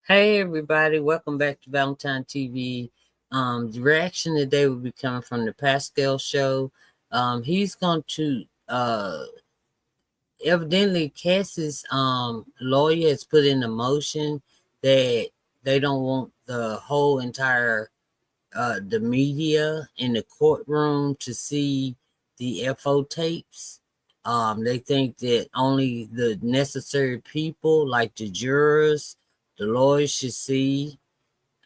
Hey everybody, welcome back to Valentine TV. The reaction today will be coming from the Pascal show. He's going to evidently Cassie's lawyer has put in a motion that they don't want the whole entire the media in the courtroom to see the FO tapes. They think that only the necessary people, like the jurors, the lawyers, should see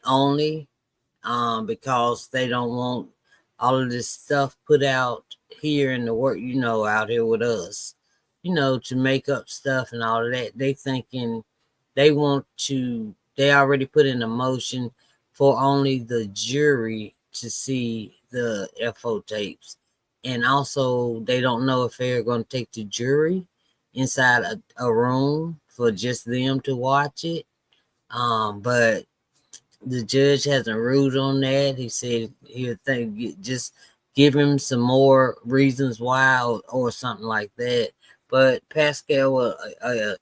only, because they don't want all of this stuff put out here in the work, out here with us, to make up stuff and all of that. They thinking they already put in a motion for only the jury to see the FO tapes. And also, they don't know if they're going to take the jury inside a room for just them to watch it. But the judge hasn't ruled on that. He said he'll just give him some more reasons why, or something like that. But Pascal will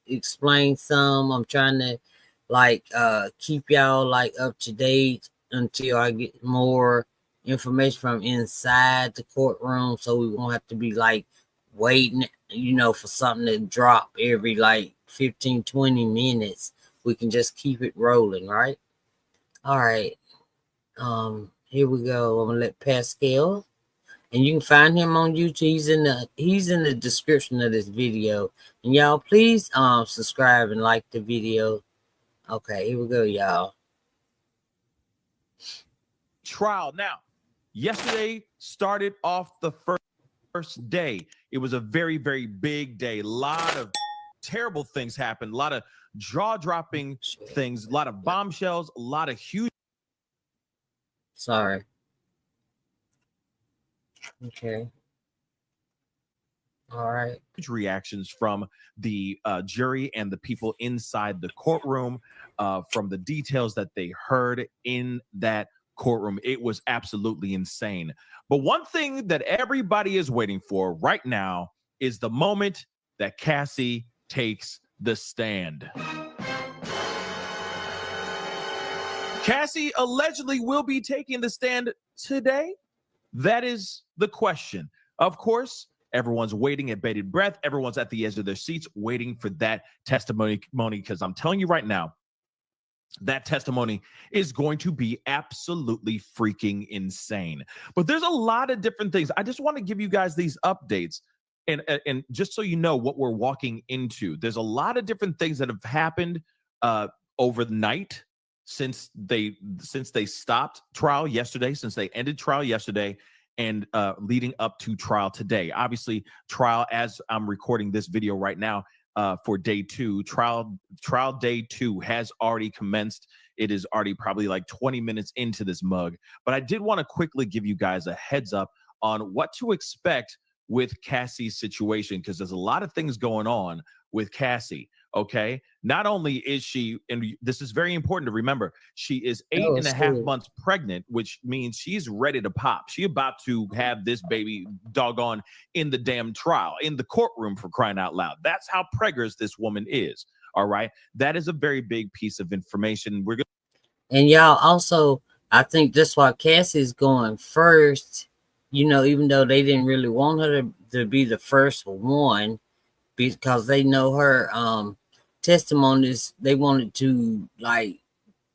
explain some. I'm trying to keep y'all up to date until I get more information from inside the courtroom, so we won't have to be waiting, for something to drop every 15-20 minutes. We can just keep it rolling, right? All right. Here we go. I'm gonna let Pascal, and you can find him on YouTube. He's in the description of this video. And y'all, please subscribe and like the video. Okay, here we go, y'all. Trial. Now, yesterday started off the first day. It was a very, very big day. A lot of terrible things happened. A lot of jaw-dropping things. A lot of bombshells. A lot of huge. Sorry. Okay. All right. Reactions from the jury and the people inside the courtroom, from the details that they heard in that courtroom. It was absolutely insane. But one thing that everybody is waiting for right now is the moment that Cassie takes the stand. Cassie allegedly will be taking the stand today. That is the question. Of course, everyone's waiting at bated breath. Everyone's at the edge of their seats waiting for that testimony, because I'm telling you right now, that testimony is going to be absolutely freaking insane. But there's a lot of different things. I just want to give you guys these updates, and just so you know what we're walking into. There's a lot of different things that have happened overnight since they stopped trial yesterday, since they ended trial yesterday, and leading up to trial today. Obviously, trial, as I'm recording this video right now, for day 2, trial day 2 has already commenced. It is already probably 20 minutes into this mug. But I did want to quickly give you guys a heads up on what to expect with Cassie's situation, because there's a lot of things going on with Cassie. Okay, not only is she, and this is very important to remember, she is 8.5 months pregnant, which means she's ready to pop. She about to have this baby doggone in the damn trial, in the courtroom, for crying out loud. That's how preggers this woman is. All right, that is a very big piece of information. We're gonna, and y'all also, I think that's why Cassie's going first. Even though they didn't really want her to be the first one, because they know her testimonies, they wanted to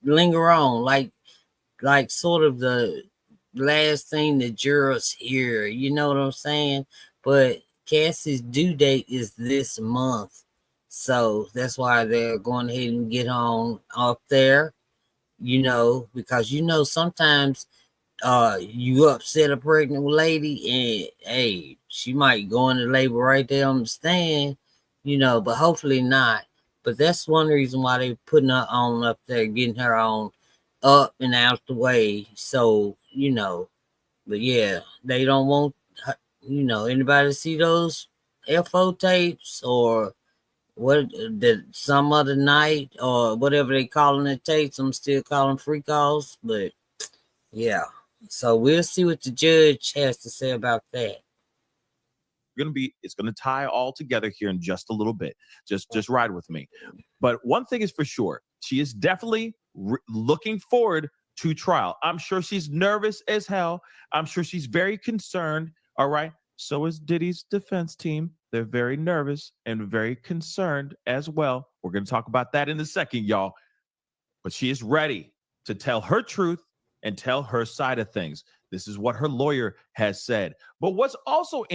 linger on, like sort of the last thing the jurors hear, you know what I'm saying? But Cassie's due date is this month, so that's why they're going ahead and get on up there, because sometimes you upset a pregnant lady, and hey, she might go into labor right there on the stand, but hopefully not. But that's one reason why they putting her on up there, getting her on up and out the way. So, but yeah, they don't want anybody to see those FO tapes, or what, that some other night, or whatever they calling the tapes. I'm still calling free calls, but yeah. So we'll see what the judge has to say about that. It's going to tie all together here in just a little bit. Just ride with me. But one thing is for sure, She is definitely looking forward to trial. I'm sure she's nervous as hell. I'm sure she's very concerned. All right. So is Diddy's defense team. They're very nervous and very concerned as well. We're going to talk about that in a second, y'all. But she is ready to tell her truth and tell her side of things. This is what her lawyer has said. But what's also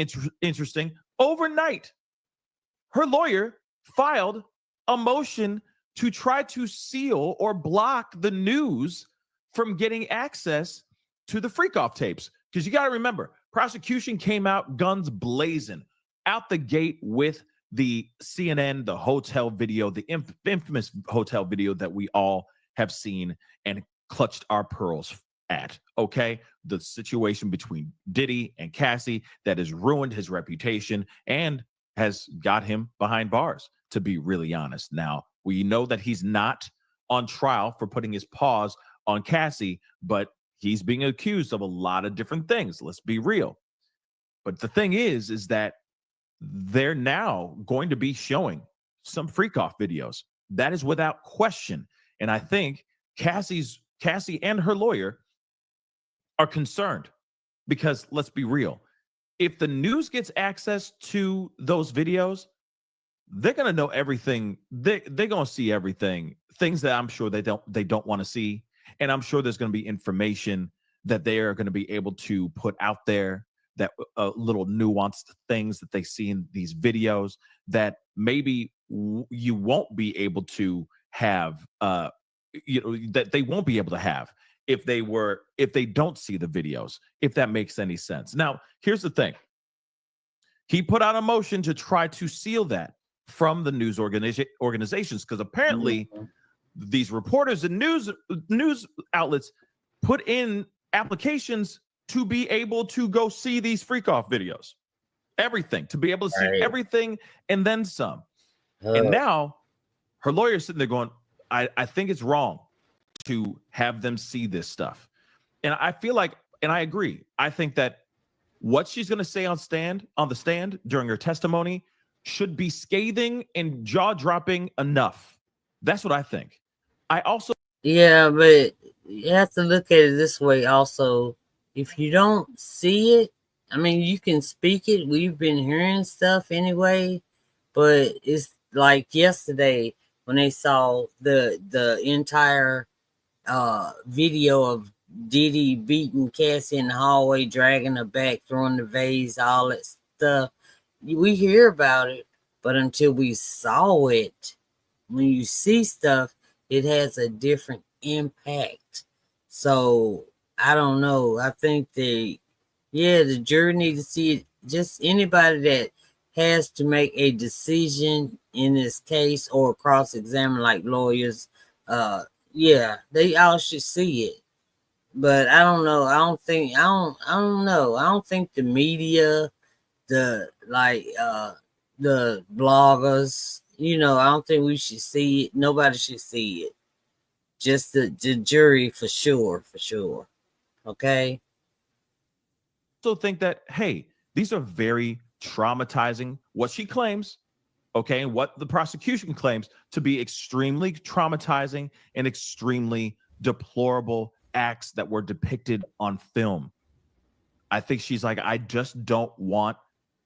interesting, overnight, her lawyer filed a motion to try to seal or block the news from getting access to the freak-off tapes. Because you got to remember, prosecution came out guns blazing out the gate with the CNN, the hotel video, the infamous hotel video that we all have seen and clutched our pearls at, okay? The situation between Diddy and Cassie that has ruined his reputation and has got him behind bars, to be really honest. Now, we know that he's not on trial for putting his paws on Cassie, but he's being accused of a lot of different things. Let's be real. But the thing is that they're now going to be showing some freak-off videos. That is without question. And I think Cassie and her lawyer are concerned because let's be real. If the news gets access to those videos, they're going to know everything. They're going to see everything, things that I'm sure they don't want to see. And I'm sure there's going to be information that they are going to be able to put out there, that little nuanced things that they see in these videos that maybe you won't be able to have, that they won't be able to have if they don't see the videos, if that makes any sense. Now, here's the thing. He put out a motion to try to seal that from the news organizations because apparently these reporters and news outlets put in applications to be able to go see these freak-off videos. Everything, to be able to see everything and then some. And now her lawyer's sitting there going, I think it's wrong to have them see this stuff. And I feel like, and I agree, I think that what she's going to say on the stand during her testimony should be scathing and jaw-dropping enough. That's what I think. I also... Yeah, but you have to look at it this way also. If you don't see it, I mean, you can speak it. We've been hearing stuff anyway, but it's like yesterday when they saw the entire video of Diddy beating Cassie in the hallway, dragging her back, throwing the vase, all that stuff. We hear about it, but until we saw it, when you see stuff, it has a different impact. So I don't know. I think the jury needs to see it. Just anybody that has to make a decision in this case or cross-examine like lawyers, they all should see it. But I don't know. I don't know. I don't think the media, the bloggers, I don't think we should see it. Nobody should see it. Just the jury for sure. Okay. Also think that, hey, these are very traumatizing, what she claims, okay, and what the prosecution claims to be extremely traumatizing and extremely deplorable acts that were depicted on film. I think she's like, I just don't want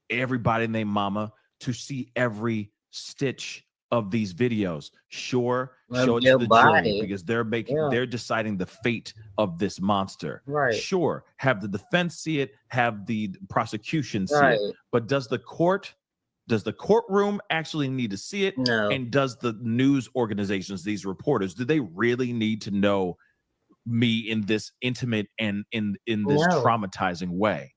everybody and their mama to see every stitch of these videos. Sure, show it to the jury because they're deciding the fate of this monster. Right. Sure, have the defense see it, have the prosecution see it. But does the courtroom actually need to see it? No. And does the news organizations, these reporters, do they really need to know me in this intimate and in this traumatizing way?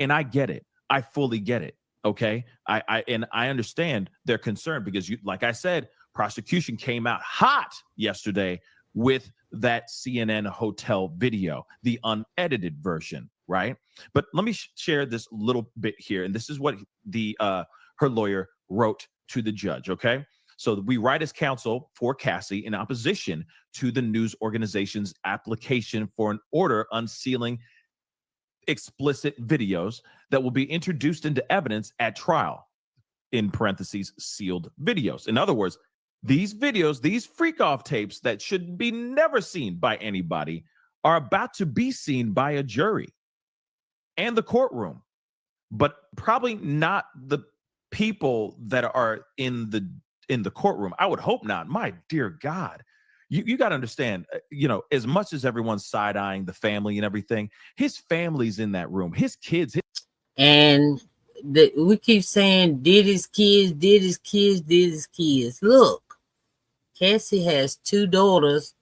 And I get it. I fully get it. Okay. I understand their concern because like I said, prosecution came out hot yesterday with that CNN hotel video, the unedited version. Right. But let me share this little bit here. And this is what her lawyer wrote to the judge. Okay. So we write as counsel for Cassie in opposition to the news organization's application for an order unsealing explicit videos that will be introduced into evidence at trial, in parentheses, sealed videos. In other words, These videos, these freak off tapes that should be never seen by anybody, are about to be seen by a jury and the courtroom, but probably not the people that are in the courtroom. I would hope not. My dear God. You got to understand, as much as everyone's side eyeing the family and everything, his family's in that room, his kids. And we keep saying Diddy's kids, Diddy's kids, Diddy's kids. Look, Cassie has 2 daughters,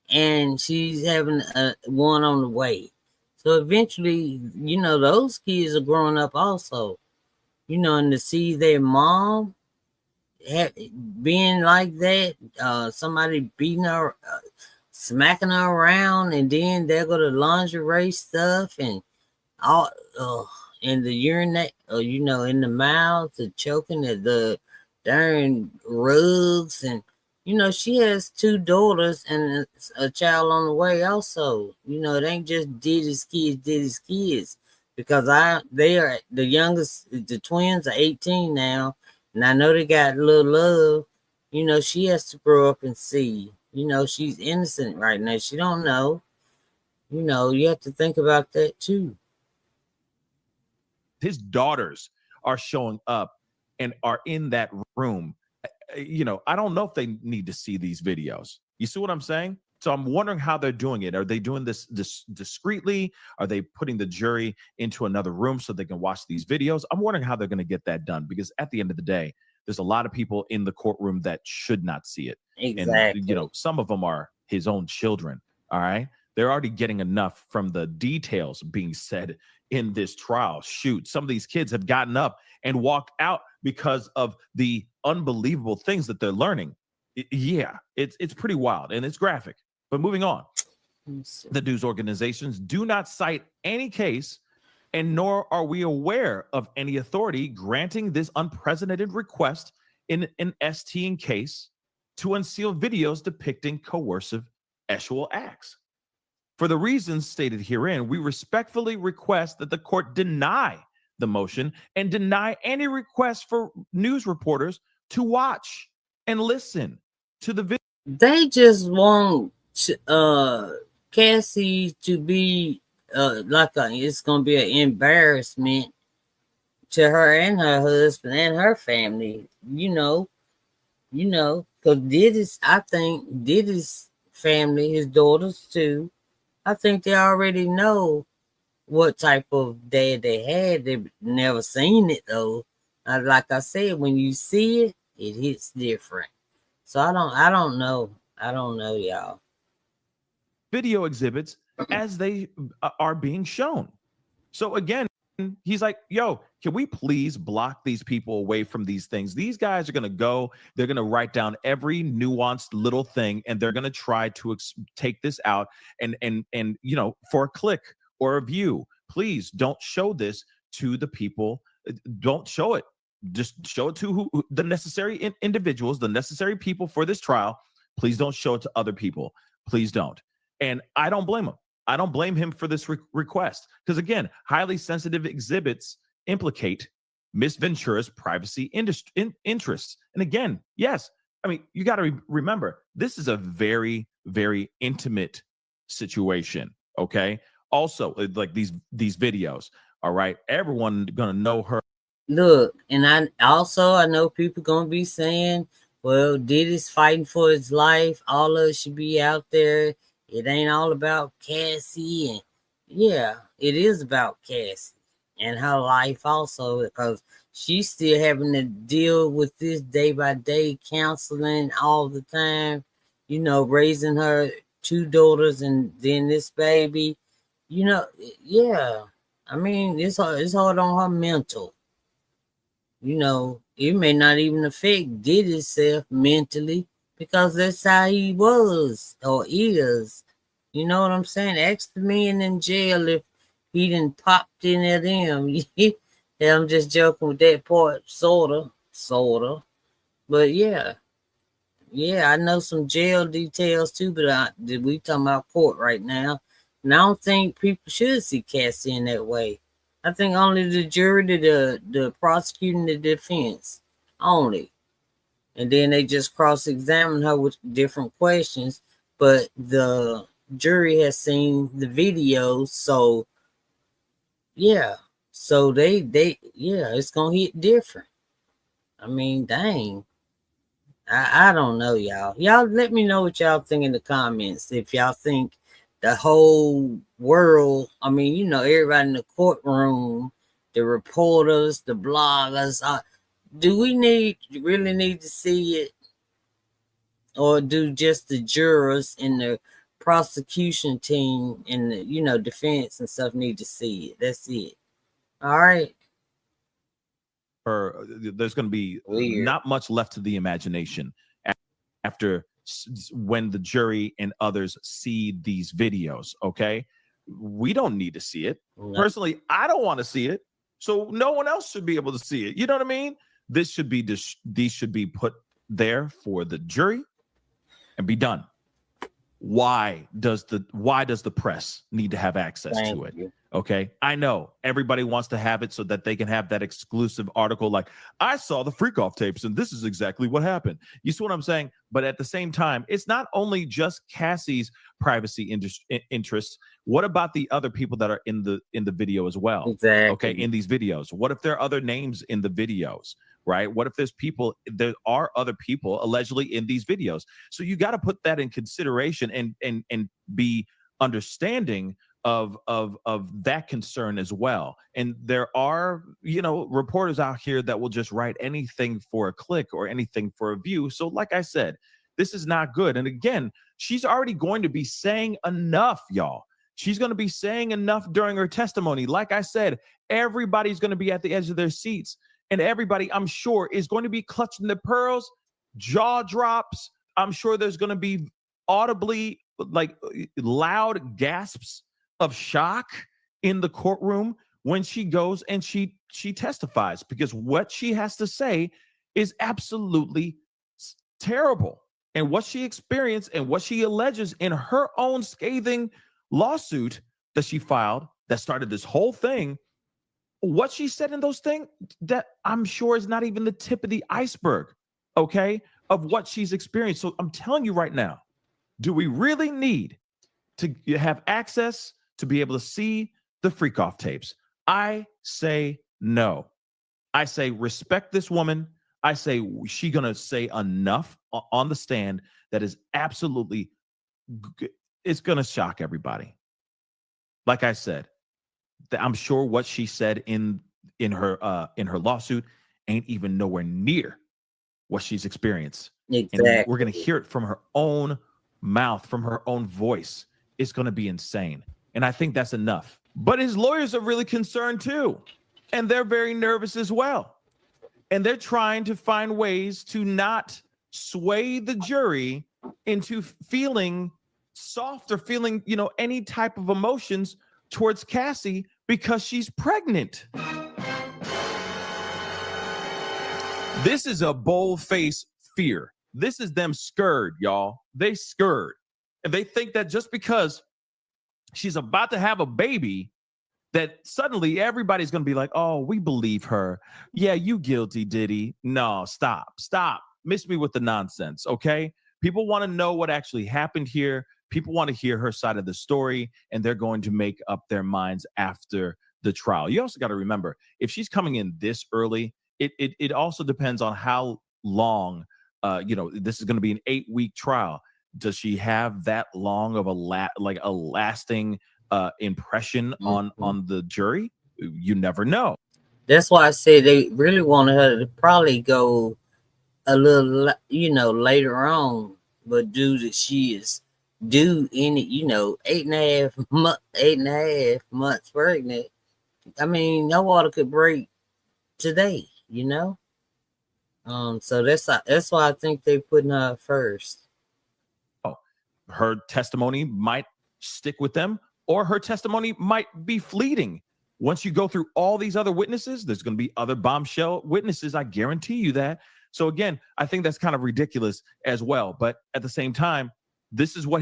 and she's having one on the way. So eventually, those kids are growing up also. And to see their mom being like that, somebody beating her, smacking her around, and then they go to lingerie stuff and all, and the urinate, in the mouth, the choking, the darn rugs, and she has 2 daughters and a child on the way. Also, it ain't just Diddy's kids, because they are the youngest. The twins are 18 now, and I know they got a little love. She has to grow up and see. She's innocent right now. She don't know. You have to think about that too. His daughters are showing up and are in that room. I don't know if they need to see these videos. You see what I'm saying? So I'm wondering how they're doing it. Are they doing this discreetly? Are they putting the jury into another room so they can watch these videos? I'm wondering how they're going to get that done, because at the end of the day, there's a lot of people in the courtroom that should not see it. Exactly. And, some of them are his own children. All right. They're already getting enough from the details being said in this trial. Shoot, some of these kids have gotten up and walked out because of the unbelievable things that they're learning. Yeah, it's pretty wild and it's graphic. But moving on, the news organizations do not cite any case, and nor are we aware of any authority granting this unprecedented request in an STN case to unseal videos depicting coercive sexual acts. For the reasons stated herein, we respectfully request that the court deny the motion and deny any request for news reporters to watch and listen to the video. They just want Cassie to be it's gonna be an embarrassment to her and her husband and her family. Because I think Diddy's family, his daughters too, I think they already know what type of dad they had. They've never seen it though. Like I said, when you see it, it hits different. So I don't know. I don't know, y'all. Video exhibits as they are being shown. So again, he's like, yo, can we please block these people away from these things? These guys are going to go, they're going to write down every nuanced little thing, and they're going to try to take this out and for a click or a view. Please don't show this to the people. Don't show it. Just show it to the necessary individuals, the necessary people for this trial. Please don't show it to other people. Please don't. And I don't blame him. I don't blame him for this request, because again, highly sensitive exhibits implicate Miss Ventura's privacy interests. And again, yes, I mean, you got to remember, this is a very, very intimate situation. Okay. Also, like these videos. All right. Everyone gonna know her. Look, and I know people gonna be saying, well, Diddy's fighting for his life. All of us should be out there. It ain't all about Cassie. And yeah, it is about Cassie and her life also, because she's still having to deal with this day by day, counseling all the time, raising her 2 daughters and then this baby. Yeah. I mean, it's hard on her mental. It may not even affect Diddy self mentally, because that's how he was or is. You know what I'm saying? Ask the man in jail if he didn't popped in at him. Yeah, I'm just joking with that part, sorta. But yeah, I know some jail details too. But we talking about court right now, and I don't think people should see Cassie in that way. I think only the jury, the prosecuting, the defense, only. and then they just cross-examine her with different questions. But the jury has seen the videos, so yeah. So they yeah, it's gonna hit different. I mean, dang. I don't know, y'all. Y'all let me know what y'all think in the comments. If y'all think the whole world, I mean, everybody in the courtroom, the reporters, the bloggers, do we really need to see it? Or do just the jurors and the prosecution team and the, defense and stuff need to see it? That's it. All right. Or there's going to be Weird. not much left to the imagination after when the jury and others see these videos. Okay, we don't need to see it. No. Personally, I don't want to see it, so no one else should be able to see it. You know what I mean? These should be put there for the jury and be done. Why does the press need to have access to it? Okay, I know everybody wants to have it so that they can have that exclusive article like, I saw the freak off tapes and this is exactly what happened. You see what I'm saying? But at the same time, it's not only just Cassie's privacy interests. What about the other people that are in the video as well? Exactly. Okay, in these videos, what if there are other names in the videos? Right? What if there are other people allegedly in these videos? So you got to put that in consideration and be understanding of that concern as well. And there are, reporters out here that will just write anything for a click or anything for a view. So like I said, this is not good. And again, she's already going to be saying enough, y'all. She's going to be saying enough during her testimony. Like I said, everybody's going to be at the edge of their seats. And everybody, I'm sure, is going to be clutching their pearls, jaw drops. I'm sure there's going to be audibly, like, loud gasps of shock in the courtroom when she goes and she testifies, because what she has to say is absolutely terrible. And what she experienced and what she alleges in her own scathing lawsuit that she filed that started this whole thing, what she said in those things, that I'm sure is not even the tip of the iceberg, okay, of what she's experienced. So I'm telling you right now, do we really need to have access to be able to see the freak off tapes? I say no. I say respect this woman. I say she's going to say enough on the stand that is absolutely, it's going to shock everybody. Like I said, I'm sure what she said in her lawsuit ain't even nowhere near what she's experienced. Exactly. And we're going to hear it from her own mouth, from her own voice. It's going to be insane. And I think that's enough. But his lawyers are really concerned too. And they're very nervous as well. And they're trying to find ways to not sway the jury into feeling soft or feeling, any type of emotions towards Cassie because she's pregnant. This is a bold-faced fear. This is them scared, y'all. They scared. And they think that just because she's about to have a baby, that suddenly everybody's going to be like, oh, we believe her. Yeah, you guilty, Diddy. No, stop. Miss me with the nonsense, okay? People want to know what actually happened here. People want to hear her side of the story, and they're going to make up their minds after the trial. You also got to remember, if she's coming in this early, it also depends on how long, this is going to be an 8-week trial. Does she have that long of a lasting impression on the jury? You never know. That's why I said they really wanted her to probably go a little, later on, but due that she is due in it, 8.5 months pregnant. I mean, no water could break today, So that's why I think they putting her first. Her testimony might stick with them, or her testimony might be fleeting. Once you go through all these other witnesses, there's going to be other bombshell witnesses. I guarantee you that. So again, I think that's kind of ridiculous as well. But at the same time, this is what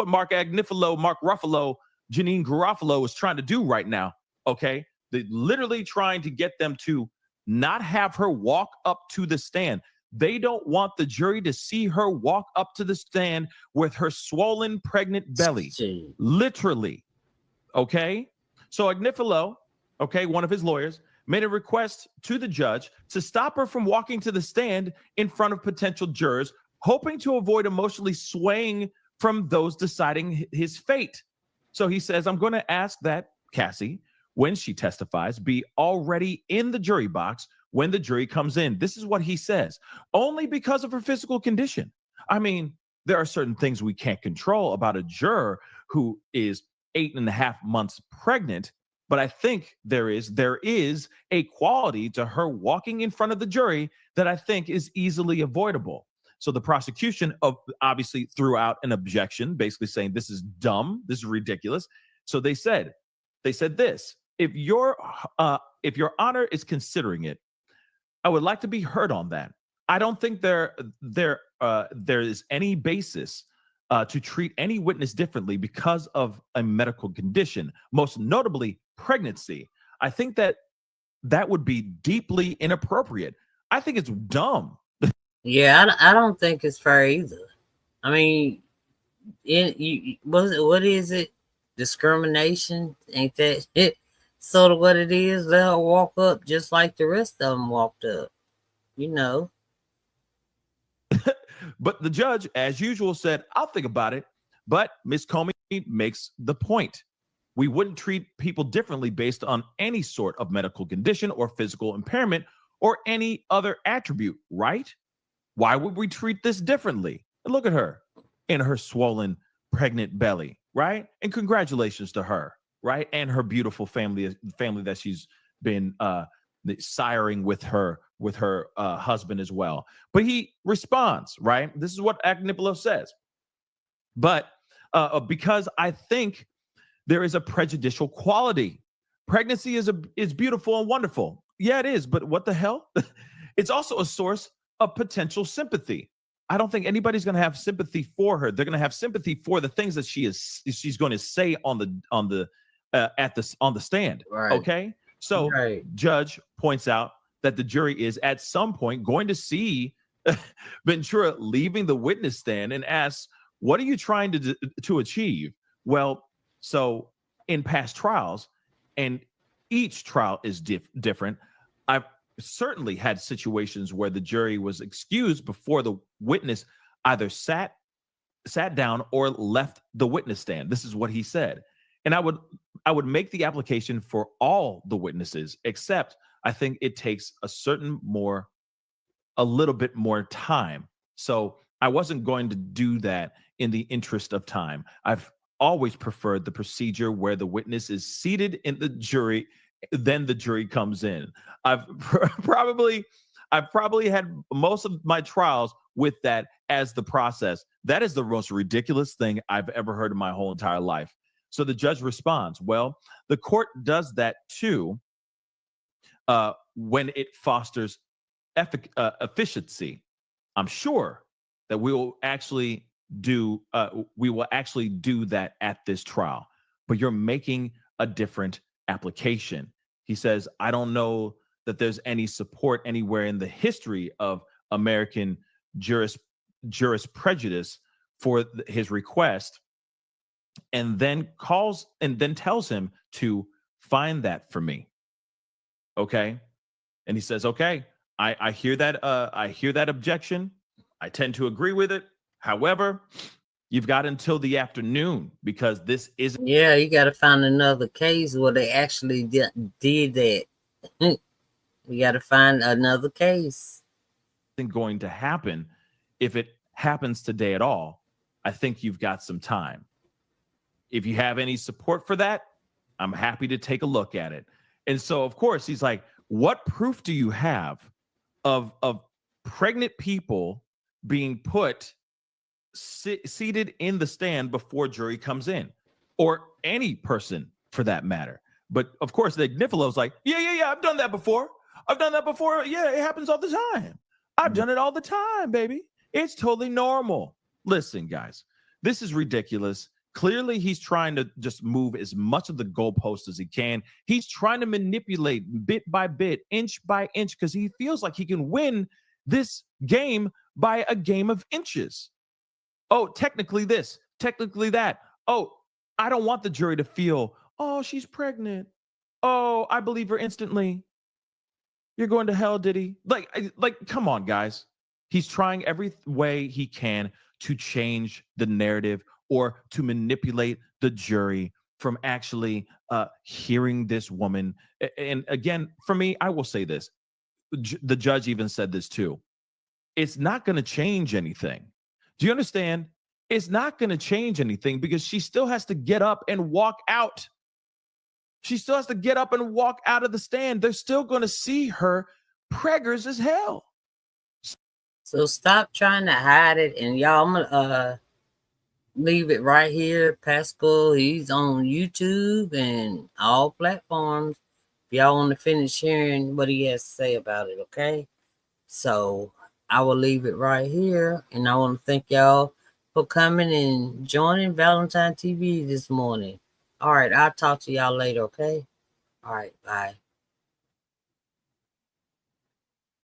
Mark Ruffalo, Janine Garofalo is trying to do right now. Okay, they're literally trying to get them to not have her walk up to the stand. They don't want the jury to see her walk up to the stand with her swollen, pregnant belly. Shit. Literally. Okay. So Agnifilo, okay, one of his lawyers, made a request to the judge to stop her from walking to the stand in front of potential jurors, hoping to avoid emotionally swaying from those deciding his fate. So he says, I'm going to ask that Cassie, when she testifies, be already in the jury box when the jury comes in. This is what he says, only because of her physical condition. I mean, there are certain things we can't control about a juror who is 8.5 months pregnant. But I think there is a quality to her walking in front of the jury that I think is easily avoidable. So the prosecution obviously threw out an objection, basically saying this is dumb, this is ridiculous. So they said this: if your honor is considering it, I would like to be heard on that. I don't think there is any basis to treat any witness differently because of a medical condition, most notably pregnancy. I think that would be deeply inappropriate. I think it's dumb. Yeah, I don't think it's fair either. I mean, what is it? Discrimination? Ain't that it? Sort of what it is? Let her walk up just like the rest of them walked up. You know. But the judge, as usual, said, I'll think about it. But Ms. Comey makes the point. We wouldn't treat people differently based on any sort of medical condition or physical impairment or any other attribute, right? Why would we treat this differently? And look at her in her swollen, pregnant belly, right? And congratulations to her, right? And her beautiful family that she's been siring with her husband as well. But he responds, right? This is what Agnipolo says. But because I think there is a prejudicial quality. Pregnancy is beautiful and wonderful. Yeah, it is. But what the hell? It's also a source of potential sympathy. I don't think anybody's going to have sympathy for her. They're going to have sympathy for the things that she's going to say on the stand. Right. Okay. So Right. Judge points out that the jury is at some point going to see Ventura leaving the witness stand and asks, what are you trying to achieve? Well, so in past trials, and each trial is different, I've certainly had situations where the jury was excused before the witness either sat down or left the witness stand. This is what he said. And I would make the application for all the witnesses, except I think it takes a little bit more time. So I wasn't going to do that in the interest of time. I've always preferred the procedure where the witness is seated in the jury, then the jury comes in. I've probably had most of my trials with that as the process. That is the most ridiculous thing I've ever heard in my whole entire life. So the judge responds, well, the court does that too when it fosters efficiency. I'm sure that we will actually do that at this trial, but you're making a different application. He says, I don't know that there's any support anywhere in the history of American jurisprudence for his request, and then tells him to find that for me. Okay. And he says, okay, I hear that. I hear that objection. I tend to agree with it. However, you've got until the afternoon because this isn't. Yeah, you got to find another case where they actually did that. You got to find another case. Going to happen. If it happens today at all, I think you've got some time. If you have any support for that, I'm happy to take a look at it. And so, of course, he's like, what proof do you have of pregnant people being put seated in the stand before jury comes in, or any person for that matter? But of course, the Ignifilo's like, yeah, I've done that before. Yeah, it happens all the time. I've done it all the time, baby. It's totally normal. Listen, guys, this is ridiculous. Clearly, he's trying to just move as much of the goalpost as he can. He's trying to manipulate bit by bit, inch by inch, because he feels like he can win this game by a game of inches. Oh, technically this, technically that. Oh, I don't want the jury to feel, oh, she's pregnant. Oh, I believe her instantly. You're going to hell, Diddy. Like, come on, guys. He's trying every way he can to change the narrative or to manipulate the jury from actually hearing this woman. And again, for me, I will say this. The judge even said this too. It's not going to change anything. Do you understand? It's not going to change anything because she still has to get up and walk out. She still has to get up and walk out of the stand. They're still going to see her preggers as hell. So stop trying to hide it. And y'all, I'm gonna leave it right here. Pascal, he's on YouTube and all platforms. If y'all want to finish hearing what he has to say about it, okay? So I will leave it right here. And I want to thank y'all for coming and joining Valentine TV this morning. All right, I'll talk to y'all later, okay? All right, bye.